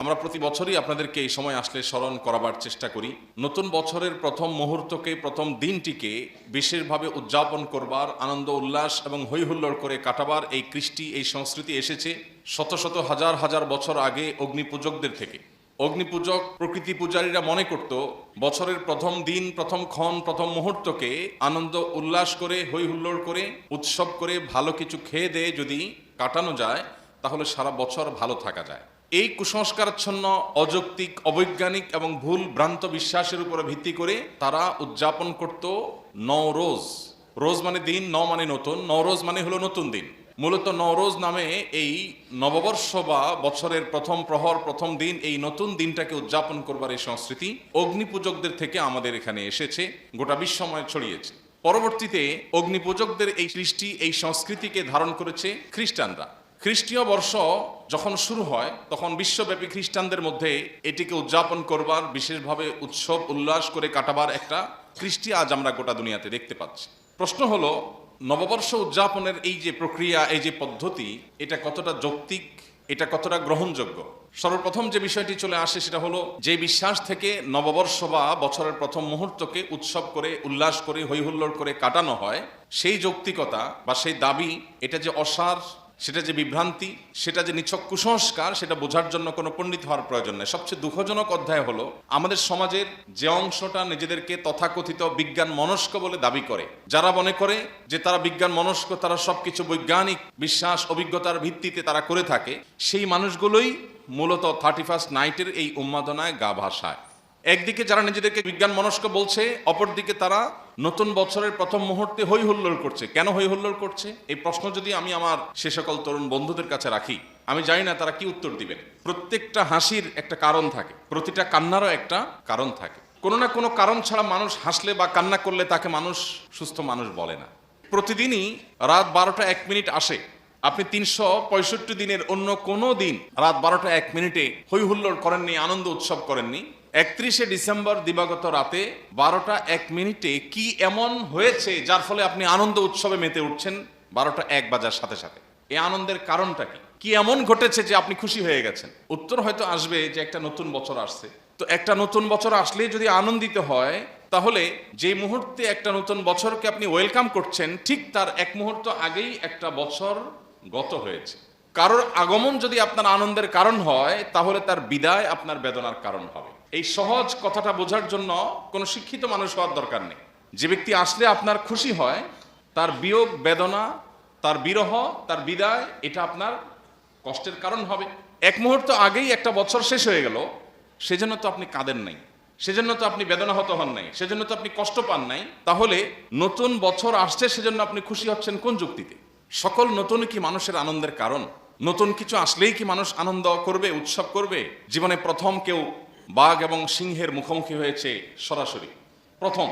আমরা প্রতি বছরই আপনাদেরকে এই সময় আসলে স্মরণ করাবার চেষ্টা করি। নতুন বছরের প্রথম মুহূর্তকে, প্রথম দিনটিকে বিশেষভাবে উদযাপন করবার, আনন্দ উল্লাস এবং হৈহুল্লোড় করে কাটাবার এই কৃষ্টি, এই সংস্কৃতি এসেছে শত শত হাজার হাজার বছর আগে অগ্নিপূজকদের থেকে। অগ্নিপূজক, প্রকৃতি পূজারীরা মনে করত বছরের প্রথম দিন, প্রথম ক্ষণ, প্রথম মুহূর্তকে আনন্দ উল্লাস করে, হৈহুল্লোড় করে, উৎসব করে, ভালো কিছু খেয়ে দিয়ে যদি কাটানো যায় তাহলে সারা বছর ভালো থাকা যায়। এই কুসংস্কারাচ্ছন্ন, অযৌক্তিক, অবৈজ্ঞানিক এবং ভুল ভ্রান্ত বিশ্বাসের উপরে ভিত্তি করে তারা উদযাপন করত নওরোজ। রোজ মানে দিন, মানে নতুন, নওরোজ মানে হলো নতুন দিন। মূলত নওরোজ নামে এই নববর্ষ বা বছরের প্রথম প্রহর, প্রথম দিন, এই নতুন দিনটাকে উদযাপন করবার এই সংস্কৃতি অগ্নিপূজকদের থেকে আমাদের এখানে এসেছে, গোটা বিশ্বময় ছড়িয়েছে। পরবর্তীতে অগ্নিপূজকদের এই সৃষ্টি, এই সংস্কৃতিকে ধারণ করেছে খ্রিস্টানরা। খ্রিস্টীয় বর্ষ যখন শুরু হয় তখন বিশ্বব্যাপী খ্রিস্টানদের মধ্যে এটিকে উদযাপন করবার, বিশেষভাবে উৎসব উল্লাস করে কাটাবার একটা কৃষ্টি আজ আমরা গোটা দুনিয়াতে দেখতে পাচ্ছি। প্রশ্ন হলো, নববর্ষ উদযাপনের এই যে প্রক্রিয়া, এই যে পদ্ধতি, এটা কতটা যৌক্তিক, এটা কতটা গ্রহণযোগ্য? সর্বপ্রথম যে বিষয়টি চলে আসে সেটা হলো, যে বিশ্বাস থেকে নববর্ষ বা বছরের প্রথম মুহূর্তকে উৎসব করে, উল্লাস করে, হৈহুল্লোড় করে কাটানো হয়, সেই যৌক্তিকতা বা সেই দাবি, এটা যে অসার, সেটা যে বিভ্রান্তি, সেটা যে নিছক কুসংস্কার, সেটা বোঝার জন্য কোনো পণ্ডিত হওয়ার প্রয়োজন নেই। সবচেয়ে দুঃখজনক অধ্যায় হলো, আমাদের সমাজের যে অংশটা নিজেদেরকে তথাকথিত বিজ্ঞান মনস্ক বলে দাবি করে, যারা মনে করে যে তারা বিজ্ঞান মনস্ক, তারা সবকিছু বৈজ্ঞানিক বিশ্বাস, অভিজ্ঞতার ভিত্তিতে তারা করে থাকে, সেই মানুষগুলোই মূলত 31st নাইটের এই উন্মাদনায় গা ভাসায়। একদিকে যারা নিজেদেরকে বিজ্ঞান মনস্ক বলছে, অপরদিকে তারা নতুন বছরের প্রথম মুহূর্তে হৈ হুল্লোড় করছে। কেন হৈ হুল্লোড় করছে? এই প্রশ্ন যদি আমি আমার সে সকল তরুণ বন্ধুদের কাছে রাখি, আমি জানি না তারা কি উত্তর দিবেন। প্রত্যেকটা হাসির একটা কারণ থাকে, প্রতিটা কান্নারও একটা কারণ থাকে। কোনো না কোনো কারণ ছাড়া মানুষ হাসলে বা কান্না করলে তাকে মানুষ সুস্থ মানুষ বলে না। প্রতিদিনই রাত 12টা 1 মিনিট আসে, আপনি 365 দিনের অন্য কোনো দিন রাত 12টা 1 মিনিটে হৈ হুল্লোড় করেননি, আনন্দ উৎসব করেননি। 31শে ডিসেম্বর দিবাগত রাতে 12টা 1 মিনিটে কি এমন হয়েছে যার ফলে আপনি আনন্দ উৎসবে মেতে উঠছেন 12টা 1 বাজার সাথে সাথে? এই আনন্দের কারণটা কি? কি এমন ঘটেছে যে আপনি খুশি হয়ে গেছেন? উত্তর হয়তো আসবে যে একটা নতুন বছর আসছে। তো একটা নতুন বছর আসলে যদি আনন্দিত হয়, তাহলে যে মুহূর্তে একটা নতুন বছরকে আপনি ওয়েলকাম করছেন, ঠিক তার 1 মুহূর্ত আগেই একটা বছর গত হয়েছে। কারোর আগমন যদি আপনার আনন্দের কারণ হয়, তাহলে তার বিদায় আপনার বেদনার কারণ হবে। এই সহজ কথাটা বোঝার জন্য কোনো শিক্ষিত মানুষ হওয়ার দরকার নেই। যে ব্যক্তি আসলে আপনার খুশি হয়, তার বিয়োগ, বেদনা, তার বিরহ, তার বিদায়, এটা আপনার কষ্টের কারণ হবে। 1 মুহূর্ত আগেই একটা বছর শেষ হয়ে গেল, সেজন্য তো আপনি কাঁদেন নাই, সেজন্য তো আপনি বেদনাহত হন নাই, সেজন্য তো আপনি কষ্ট পান নাই। তাহলে নতুন বছর আসছে, সেজন্য আপনি খুশি হচ্ছেন কোন যুক্তিতে? সকল নতুন কি মানুষের আনন্দের কারণ? নতুন কিছু আসলেই কি মানুষ আনন্দ করবে, উৎসব করবে? জীবনে প্রথম কেউ বাঘ এবং সিংহের মুখোমুখি হয়েছে সরাসরি, প্রথম,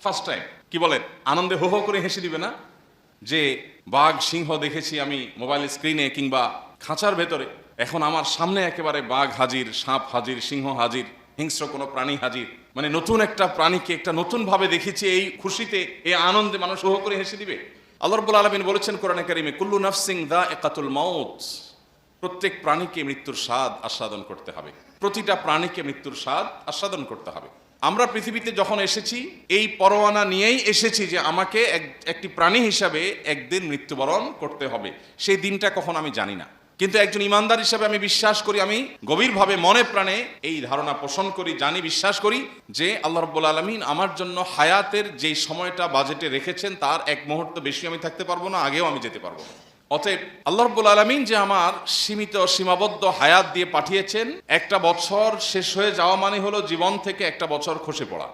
ফার্স্ট টাইম, কি বলেন? আনন্দে হো হো করে হেসে দিবে না যে বাঘ সিংহ দেখেছি আমি মোবাইল স্ক্রিনে কিংবা খাঁচার ভেতরে, এখন আমার সামনে একেবারে বাঘ হাজির, সাপ হাজির, সিংহ হাজির, হিংস্র কোনো প্রাণী হাজির। মানে নতুন একটা প্রাণীকে একটা নতুন ভাবে দেখেছি, এই খুশিতে, এই আনন্দে মানুষ হো হো করে হেসে দিবে। আল্লাহ রাব্বুল আলামিন বলেছেন কোরআনে কারিমে, কুল্লু নাফসিন যায়িকাতুল মাউত, প্রত্যেক প্রাণীকে মৃত্যুর স্বাদ আস্বাদন করতে হবে। প্রতিটা প্রাণীকে মৃত্যুর স্বাদ আস্বাদন করতে হবে। আমরা পৃথিবীতে যখন এসেছি, এই পরোয়ানা নিয়েই এসেছি যে আমাকে একটি প্রাণী হিসাবে একদিন মৃত্যুবরণ করতে হবে। সেই দিনটা কখন আমি জানি না, কিন্তু একজন ইমানদার হিসাবে আমি বিশ্বাস করি, আমি গভীরভাবে মনে প্রাণে এই ধারণা পোষণ করি, জানি, বিশ্বাস করি যে আল্লাহ রাব্বুল আলামিন আমার জন্য হায়াতের যে সময়টা বাজেটে রেখেছেন, তার 1 মুহূর্ত বেশি আমি থাকতে পারবো না, আগেও আমি যেতে পারবো না। অতএব আল্লাহ রাব্বুল আলামিন যে আমার সীমিত, সীমাবদ্ধ হায়াত দিয়ে পাঠিয়েছেন, একটা বছর শেষ হয়ে যাওয়া মানে হলো জীবন থেকে একটা বছর খসে পড়া,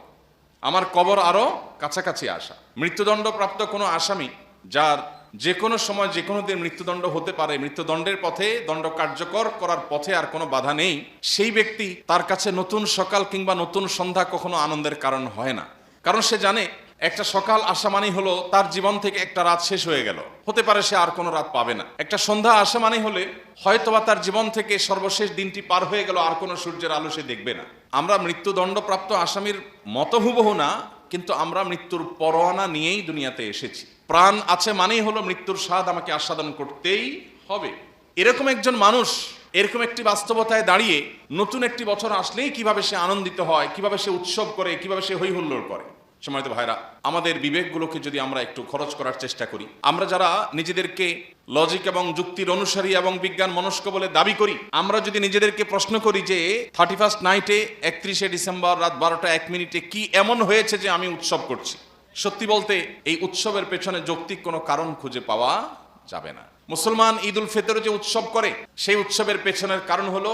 আমার কবর আরো কাছাকাছি আসা। মৃত্যুদণ্ডপ্রাপ্ত কোনো আসামি, যার যে কোনো সময় যে কোনো দিন মৃত্যুদণ্ড হতে পারে, মৃত্যুদণ্ডের পথে, দণ্ড কার্যকর করার পথে আর কোনো বাধা নেই, সেই ব্যক্তি, তার কাছে নতুন সকাল কিংবা নতুন সন্ধ্যা কখনো আনন্দের কারণ হয় না। কারণ সে জানে একটা সকাল আসা মানেই হলো তার জীবন থেকে একটা রাত শেষ হয়ে গেল, হতে পারে সে আর কোনো রাত পাবে না। একটা সন্ধ্যা আসা মানে হলে হয়তোবা তার জীবন থেকে সর্বশেষ দিনটি পার হয়ে গেল, আর কোনো সূর্যের আলো সে দেখবে না। আমরা মৃত্যুদণ্ডপ্রাপ্ত আসামির মত হুবহু না, কিন্তু আমরা মৃত্যুর পরোয়ানা নিয়েই দুনিয়াতে এসেছি। প্রাণ আছে মানেই হলো মৃত্যুর স্বাদ আমাকে আস্বাদন করতেই হবে। এরকম একজন মানুষ এরকম একটি বাস্তবতায় দাঁড়িয়ে নতুন একটি বছর আসলেই কিভাবে সে আনন্দিত হয়, কিভাবে সে উৎসব করে, কিভাবে সে হৈ হুল্লোড় করে। সম্মানিত ভাইরা, আমাদের বিবেকগুলোকে যদি আমরা একটু খরচ করার চেষ্টা করি, আমরা যারা নিজেদেরকে লজিক এবং যুক্তির অনুসারী এবং বিজ্ঞান মনস্ক বলে দাবি করি, আমরা যদি নিজেদেরকে প্রশ্ন করি যে 31 নাইটে 31শে ডিসেম্বর রাত 12টা 1 মিনিটে কি এমন হয়েছে যে আমি উৎসব করছি, সত্যি বলতে এই উৎসবের পেছনে যৌক্তিক কোনো কারণ খুঁজে পাওয়া যাবে না। মুসলমান ঈদ উল ফিতর যে উৎসব করে, সেই উৎসবের পেছনের কারণ হলো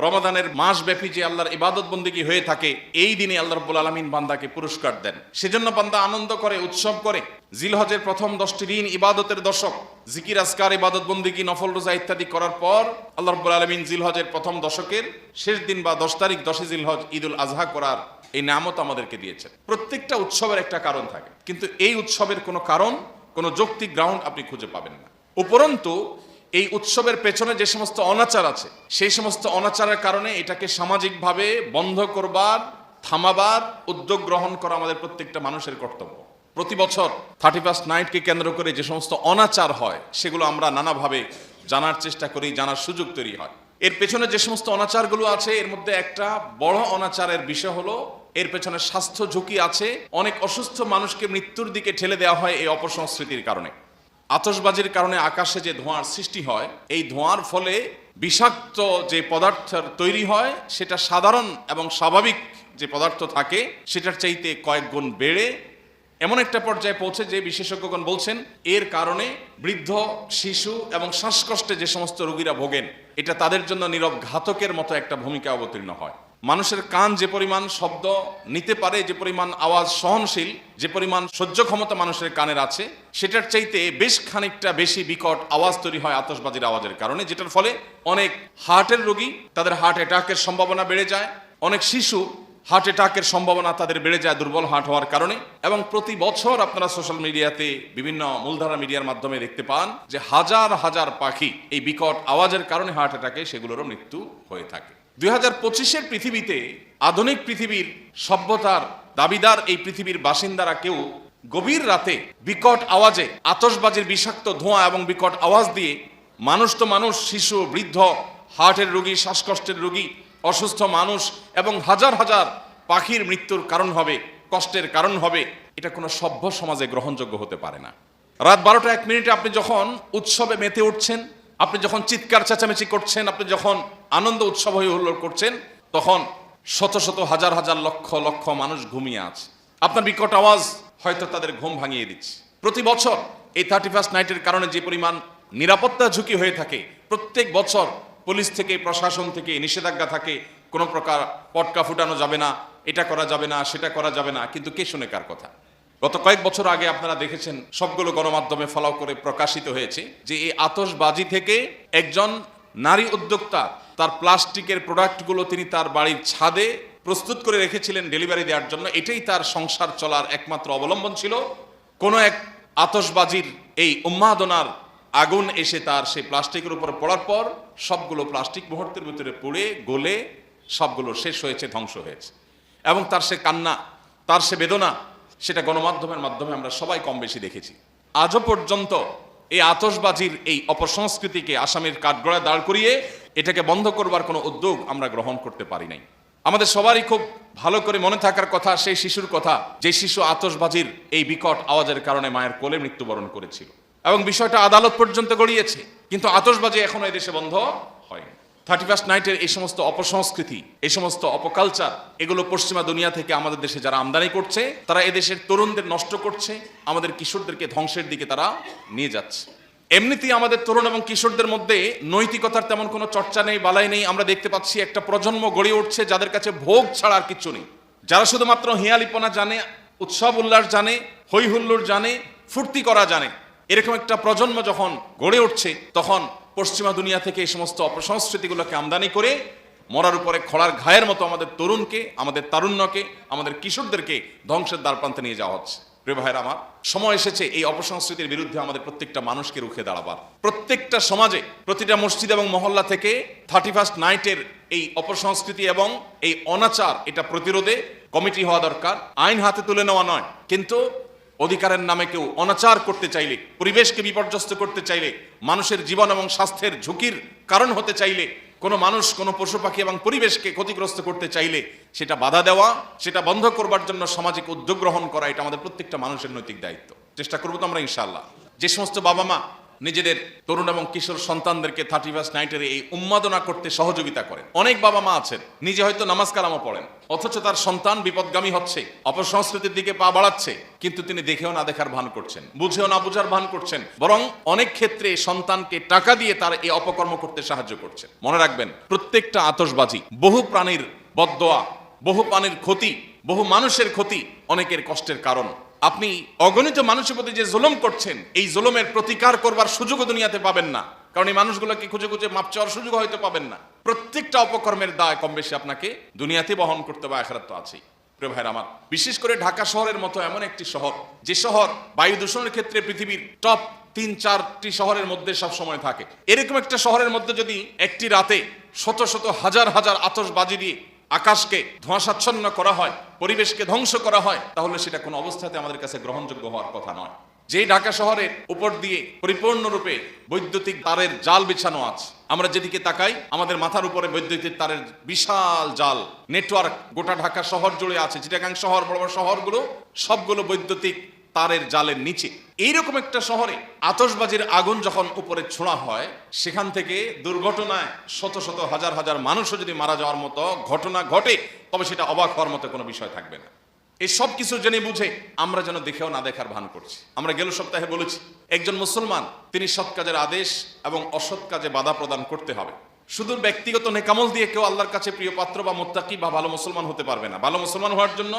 রমাদানের মাস ব্যাপী যে আল্লাহর ইবাদত বন্দেগী হয়ে থাকে, এই দিনে আল্লাহ রাব্বুল আলামিন বান্দাকে পুরস্কার দেন, সেজন্য বান্দা আনন্দ করে, উৎসব করে। জিলহজের প্রথম 10টি দিন ইবাদতের দশক, জিকির আজকার, ইবাদত বন্দেগী, নফল রোজা ইত্যাদি করার পর আল্লাহ রাব্বুল আলামিন জিলহজের প্রথম দশকের শেষ দিন বা 10 তারিখ 10 জিলহজ ঈদুল আজহা করার এই নামত আমাদেরকে দিয়েছেন। প্রত্যেকটা উৎসবের একটা কারণ থাকে, কিন্তু এই উৎসবের কোনো কারণ, কোনো যৌক্তিক গ্রাউন্ড আপনি খুঁজে পাবেন না। উপরন্তু এই উৎসবের পেছনে যে সমস্ত অনাচার আছে, সেই সমস্ত অনাচারের কারণে এটাকে সামাজিকভাবে বন্ধ করবার, থামাবার উদ্যোগ গ্রহণ করা আমাদের প্রত্যেকটা মানুষের কর্তব্য। প্রতি বছর 31 নাইটকে কেন্দ্র করে যে সমস্ত অনাচার হয়, সেগুলো আমরা নানাভাবে জানার চেষ্টা করি, জানার সুযোগ তৈরি হয়। এর পেছনে যে সমস্ত অনাচারগুলো আছে, এর মধ্যে একটা বড় অনাচারের বিষয় হলো এর পেছনে স্বাস্থ্য ঝুঁকি আছে। অনেক অসুস্থ মানুষকে মৃত্যুর দিকে ঠেলে দেওয়া হয় এই অপসংস্কৃতির কারণে। আতশবাজির কারণে আকাশে যে ধোঁয়ার সৃষ্টি হয়, এই ধোঁয়ার ফলে বিষাক্ত যে পদার্থের তৈরি হয়, সেটা সাধারণ এবং স্বাভাবিক যে পদার্থ থাকে সেটার চাইতে কয়েক গুণ বেড়ে এমন একটা পর্যায়ে পৌঁছে যে বিশেষজ্ঞগণ বলছেন এর কারণে বৃদ্ধ, শিশু এবং শ্বাসকষ্টে যে সমস্ত রোগীরা ভোগেন, এটা তাদের জন্য নীরব ঘাতকের মতো একটা ভূমিকা অবতীর্ণ হয়। মানুষের কান যে পরিমাণ শব্দ নিতে পারে, যে পরিমাণ আওয়াজ সহনশীল, যে পরিমাণ সহ্য ক্ষমতা মানুষের কানের আছে, সেটার চাইতে বেশ খানিকটা বেশি বিকট আওয়াজ তৈরি হয় আতশবাজির আওয়াজের কারণে, যেটার ফলে অনেক হার্টের রোগী, তাদের হার্ট অ্যাটাকের সম্ভাবনা বেড়ে যায়। অনেক শিশু হার্ট অ্যাটাকের সম্ভাবনা তাদের বেড়ে যায় দুর্বল হার্ট হওয়ার কারণে। এবং প্রতি বছর আপনারা সোশ্যাল মিডিয়াতে, বিভিন্ন মূলধারা মিডিয়ার মাধ্যমে দেখতে পান যে হাজার হাজার পাখি এই বিকট আওয়াজের কারণে হার্ট অ্যাটাকে সেগুলোরও মৃত্যু হয়ে থাকে। 2025-এর পৃথিবীতে, আধুনিক পৃথিবীর সভ্যতার দাবিদার এই পৃথিবীর বাসিন্দারা কেউ গভীর রাতে বিকট আওয়াজে, আতশবাজির বিষাক্ত ধোঁয়া এবং বিকট আওয়াজ দিয়ে মানুষ তো মানুষ, শিশু, বৃদ্ধ, হার্টের রোগী, শ্বাসকষ্টের রোগী, অসুস্থ মানুষ এবং হাজার হাজার পাখির মৃত্যুর কারণ হবে, কষ্টের কারণ হবে, এটা কোনো সভ্য সমাজে গ্রহণযোগ্য হতে পারে না। রাত 12টা 1 মিনিটে আপনি যখন উৎসবে মেতে উঠছেন, আপনি যখন চিৎকার চেঁচামেচি করছেন, আপনি যখন আনন্দ উৎসব হয়ে হুল্লোড় করছেন, তখন শত শত হাজার হাজার লক্ষ লক্ষ মানুষ ঘুমিয়ে আছে। আপনার বিকট আওয়াজ হয়তো তাদের ঘুম ভাঙিয়ে দিচ্ছে। প্রতি বছর এই 31 নাইটের কারণে যে পরিমাণ নিরাপত্তা ঝুঁকি হয়ে থাকে, প্রত্যেক বছর পুলিশ থেকে, প্রশাসন থেকে নিষেধাজ্ঞা থাকে, কোনো প্রকার পটকা ফুটানো যাবে না, এটা করা যাবে না, সেটা করা যাবে না, কিন্তু কে শুনে কার কথা? গত কয়েক বছর আগে আপনারা দেখেছেন, সবগুলো গণমাধ্যমে ফলো করে প্রকাশিত হয়েছে যে এই আতশবাজি থেকে একজন নারী উদ্যোক্তা তার প্লাস্টিকের প্রোডাক্টগুলো তিনি তার বাড়ির ছাদে প্রস্তুত করে রেখেছিলেন ডেলিভারি দেওয়ার জন্য। এটাই তার সংসার চলার একমাত্র অবলম্বন ছিল। কোনো এক আতশবাজির এই উন্মাদনার আগুন এসে তার সেই প্লাস্টিকের উপর পড়ার পর সবগুলো প্লাস্টিক মুহূর্তের ভিতরে পুড়ে গলে সবগুলো শেষ হয়েছে, ধ্বংস হয়েছে। এবং তার সে কান্না, তার সে বেদনা, সেটা গণমাধ্যমের মাধ্যমে আমরা সবাই কম বেশি দেখেছি। আজও পর্যন্ত এই আতশবাজির এই অপসংস্কৃতিকে আসামের কাঠগড়ায় দাঁড় করিয়ে এটাকে বন্ধ করবার কোনো উদ্যোগ আমরা গ্রহণ করতে পারি নাই। আমাদের সবারই খুব ভালো করে মনে থাকার কথা সেই শিশুর কথা, যে শিশু আতশবাজির এই বিকট আওয়াজের কারণে মায়ের কোলে মৃত্যুবরণ করেছিল, এবং বিষয়টা আদালত পর্যন্ত গড়িয়েছে, কিন্তু আতশবাজি এখনো এদেশে বন্ধ হয়নি। 31 নাইটের এই সমস্ত অপসংস্কৃতি, এই সমস্ত অপকালচার, এগুলো পশ্চিমা দুনিয়া থেকে আমাদের দেশে যারা আমদানি করছে, তারা এদেশের তরুণদের নষ্ট করছে, আমাদের কিশোরদেরকে ধ্বংসের দিকে তারা নিয়ে যাচ্ছে। এমনিতেই আমাদের তরুণ এবং কিশোরদের মধ্যে নৈতিকতার তেমন কোনো চর্চা নেই, বালাই নেই। আমরা দেখতে পাচ্ছি একটা প্রজন্ম গড়ে উঠছে যাদের কাছে ভোগ ছাড়া আর কিচ্ছু নেই, যারা শুধুমাত্র হিয়ালিপনা জানে, উৎসব উল্লাস জানে, হৈ হুল্লোড় জানে, ফুর্তি করা জানে। এরকম একটা প্রজন্ম যখন গড়ে উঠছে, তখন পশ্চিমা দুনিয়া থেকে এই সমস্ত অপসংস্কৃতিগুলোকে আমদানি করে মরার উপরে খড়ার ঘায়ের মতো আমাদের তরুণকে, আমাদের তারুণ্যকে, আমাদের কিশোরদেরকে ধ্বংসের দ্বারপ্রান্তে নিয়ে যাওয়া হচ্ছে। প্রিয় ভাইরা আমার, সময় এসেছে এই অপসংস্কৃতির বিরুদ্ধে আমাদের প্রত্যেকটা মানুষকে রুখে দাঁড়াবার। প্রত্যেকটা সমাজে, প্রতিটা মসজিদ এবং মহল্লা থেকে 31 নাইটের এই অপসংস্কৃতি এবং এই অনাচার, এটা প্রতিরোধে কমিটি হওয়া দরকার। আইন হাতে তুলে নেওয়া নয়, কিন্তু অধিকারের নামে কেউ অনাচার করতে চাইলে, পরিবেশকে বিপর্যস্ত করতে চাইলে, মানুষের জীবন এবং স্বাস্থ্যের ঝুঁকির কারণ হতে চাইলে, কোনো মানুষ কোনো পশু পাখি এবং পরিবেশকে ক্ষতিগ্রস্ত করতে চাইলে সেটা বাধা দেওয়া, সেটা বন্ধ করবার জন্য সামাজিক উদ্যোগ গ্রহণ করা, এটা আমাদের প্রত্যেকটা মানুষের নৈতিক দায়িত্ব। চেষ্টা করবো তো আমরা ইনশাআল্লাহ। যে সমস্ত বাবা মা নিজেদের তরুণ এবং কিশোর সন্তানদেরকে 31st নাইটের এই উন্মাদনা করতে সহযোগিতা করেন, অনেক বাবা মা আছেন নিজে হয়তো নামাজ কালামও পড়েন, অথচ তার সন্তান বিপদগামী হচ্ছে, অপসংস্কৃতির দিকে পা বাড়াচ্ছে, কিন্তু তিনি দেখেও না দেখার ভান করছেন, বুঝেও না বুঝার ভান করছেন, বরং অনেক ক্ষেত্রে সন্তানকে টাকা দিয়ে তার এই অপকর্ম করতে সাহায্য করছেন। মনে রাখবেন, প্রত্যেকটা আতশবাজি বহু প্রাণীর বদদোয়া, বহু প্রাণীর ক্ষতি, বহু মানুষের ক্ষতি, অনেকের কষ্টের কারণ। আপনি অগণিত মানুষের প্রতি যে জুলুম করছেন, এই জুলুমের প্রতিকার করবার সুযোগও দুনিয়াতে পাবেন না, কারণ এই মানুষগুলোকে খুঁজে খুঁজে মাপ চাওয়ার সুযোগ হয়তো পাবেন না। প্রত্যেকটা অপকর্মের দায় কম বেশি আপনাকে দুনিয়াতে বহন করতে হবে, আখিরাত তো আছেই। প্রিয় ভাইরা আমার, বিশেষ করে ঢাকা শহরের মতো এমন একটি শহর, যে শহর বায়ু দূষণের ক্ষেত্রে পৃথিবীর টপ 3-4টি শহরের মধ্যে সব সময় থাকে, এরকম একটা শহরের মধ্যে যদি একটি রাতে শত শত হাজার হাজার আতশবাজি দিয়ে আকাশকে ধোঁয়াশাচ্ছন্ন করা হয়, পরিবেশকে ধ্বংস করা হয়, তাহলে সেটা কোনো অবস্থাতে আমাদের কাছে গ্রহণযোগ্য হওয়ার কথা নয়। যে ঢাকা শহরের উপর দিয়ে পরিপূর্ণরূপে বৈদ্যুতিক তারের জাল বিছানো আছে, আমরা যেদিকে তাকাই আমাদের মাথার উপরে বৈদ্যুতিক তারের বিশাল জাল নেটওয়ার্ক গোটা ঢাকা শহর জুড়ে আছে। চিটাগাং শহর, বড় বড় শহরগুলো সবগুলো বৈদ্যুতিক তারের জালের নিচে। এইরকম একটা শহরে আতশবাজির আগুন যখন উপরে ছোঁড়া হয়, সেখান থেকে দুর্ঘটনায় শত শত হাজার হাজার মানুষও যদি মারা যাওয়ার মতো ঘটনা ঘটে, তবে সেটা অবাক হওয়ার মতো কোনো বিষয় থাকবে না। এই সব কিছু জেনে বুঝে আমরা যেন দেখেও না দেখার ভান করছি। আমরা গেল সপ্তাহে বলেছি, একজন মুসলমান তিনি সৎ কাজের আদেশ এবং অসৎ কাজে বাধা প্রদান করতে হবে। শুধু ব্যক্তিগত নেকামল দিয়ে কেউ আল্লাহর কাছে প্রিয় পাত্র বা মুত্তাকি বা ভালো মুসলমান হতে পারবে না। ভালো মুসলমান হওয়ার জন্য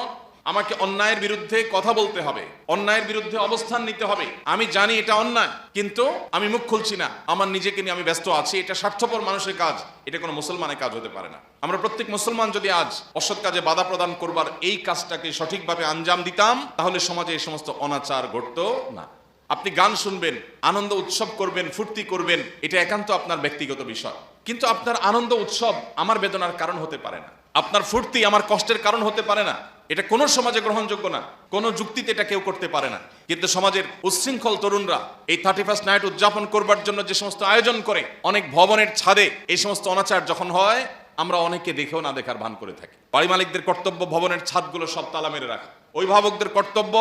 আমাকে অন্যায়ের বিরুদ্ধে কথা বলতে হবে, অন্যায়ের বিরুদ্ধে অবস্থান নিতে হবে। আমি জানি এটা অন্যায়, কিন্তু আমি মুখ খুলছি না, আমার নিজেকে নিয়ে আমি ব্যস্ত আছি, এটা স্বার্থপর মানুষের কাজ, এটা কোনো মুসলমানের কাজ হতে পারে না। আমরা প্রত্যেক মুসলমান যদি আজ অসৎ কাজে বাধা প্রদান করবার এই কাজটাকে সঠিকভাবে আঞ্জাম দিতাম, তাহলে সমাজে এই সমস্ত অনাচার ঘটতো না। আপনি গান শুনবেন, আনন্দ উৎসব করবেন, ফুর্তি করবেন, এটা একান্ত আপনার ব্যক্তিগত বিষয়, কিন্তু আপনার আনন্দ উৎসব আমার বেদনার কারণ হতে পারে না, আপনার ফুর্তি আমার কষ্টের কারণ হতে পারে না। এটা কোনো সমাজে গ্রহণযোগ্য না, কোনো যুক্তিতে এটা কেউ করতে পারে না। কিন্তু সমাজের উচ্ছৃঙ্খল তরুণরা এই 31st নাইট উদযাপন করবার জন্য যে সমস্ত আয়োজন করে, অনেক ভবনের ছাদে এই সমস্ত অনাচার যখন হয়, আমরা অনেকে দেখেও না দেখার ভান করে থাকি। বাড়ি মালিকদের কর্তব্য ভবনের ছাদগুলো সব তালা মেরে রাখা, অভিভাবকদের কর্তব্য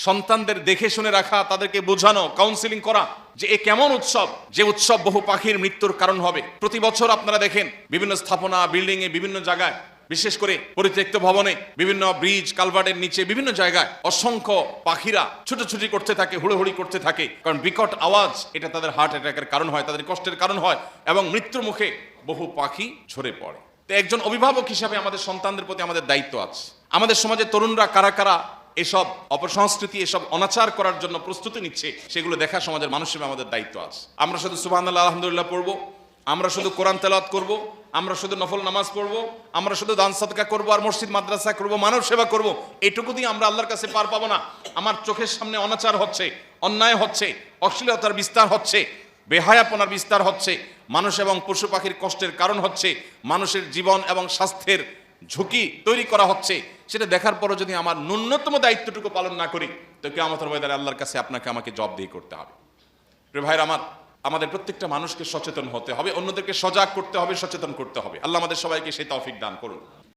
সন্তানদের দেখে শুনে রাখা, তাদেরকে বোঝানো, কাউন্সিলিং করা যে এ কেমন উৎসব, যে উৎসব বহু পাখির মৃত্যুর কারণ হবে। প্রতি বছর আপনারা দেখেন বিভিন্ন স্থাপনা, বিল্ডিং এ, বিভিন্ন জায়গায়, বিশেষ করে পরিত্যক্ত ভবনে, বিভিন্ন ব্রিজ কালভার্টের নিচে, বিভিন্ন জায়গায় অসংখ্য পাখিরা ছুটোছুটি করতে থাকে, হুড়োহুড়ি করতে থাকে, কারণ বিকট আওয়াজ এটা তাদের হার্ট অ্যাটাকের কারণ হয়, তাদের কষ্টের কারণ হয়, এবং মৃত্যুর মুখে বহু পাখি ঝরে পড়ে। তো একজন অভিভাবক হিসাবে আমাদের সন্তানদের প্রতি আমাদের দায়িত্ব আছে। আমাদের সমাজে তরুণরা কারা কারা এসব অপসংস্কৃতি, এসব অনাচার করার জন্য প্রস্তুতি নিচ্ছে, সেগুলো দেখা সমাজের মানুষ হিসেবে আমাদের দায়িত্ব আছে। আমরা শুধু সুবহানাল্লাহ আলহামদুলিল্লাহ পড়বো, আমরা শুধু কোরআন তেলাওয়াত করব, আমরা শুধু নফল নামাজ পড়বো, আমরা শুধু দান সাদকা করবো, আর মসজিদ মাদ্রাসা করবো, মানব সেবা করব, এইটুকু দিয়ে আমরা আল্লাহর কাছে পার পাবো না। আমার চোখের সামনে অনাচার হচ্ছে, অন্যায় হচ্ছে, অশ্লীলতার বিস্তার হচ্ছে, বেহায়াপনার বিস্তার হচ্ছে, মানুষ এবং পশু পাখির কষ্টের কারণ হচ্ছে, মানুষের জীবন এবং স্বাস্থ্যের ঝুঁকি তৈরি করা হচ্ছে, সেটা দেখার পরও যদি আমার ন্যূনতম দায়িত্বটুকু পালন না করি, তো কিয়ামতের ময়দানে আল্লাহর কাছে আপনাকে আমাকে জবাবদিহি করতে হবে। প্রিয় ভাইরা আমার, আমাদের প্রত্যেকটা মানুষকে সচেতন হতে হবে, অন্যদেরকে সজাগ করতে হবে, সচেতন করতে হবে। আল্লাহ আমাদের সবাইকে সেই তৌফিক দান করুন।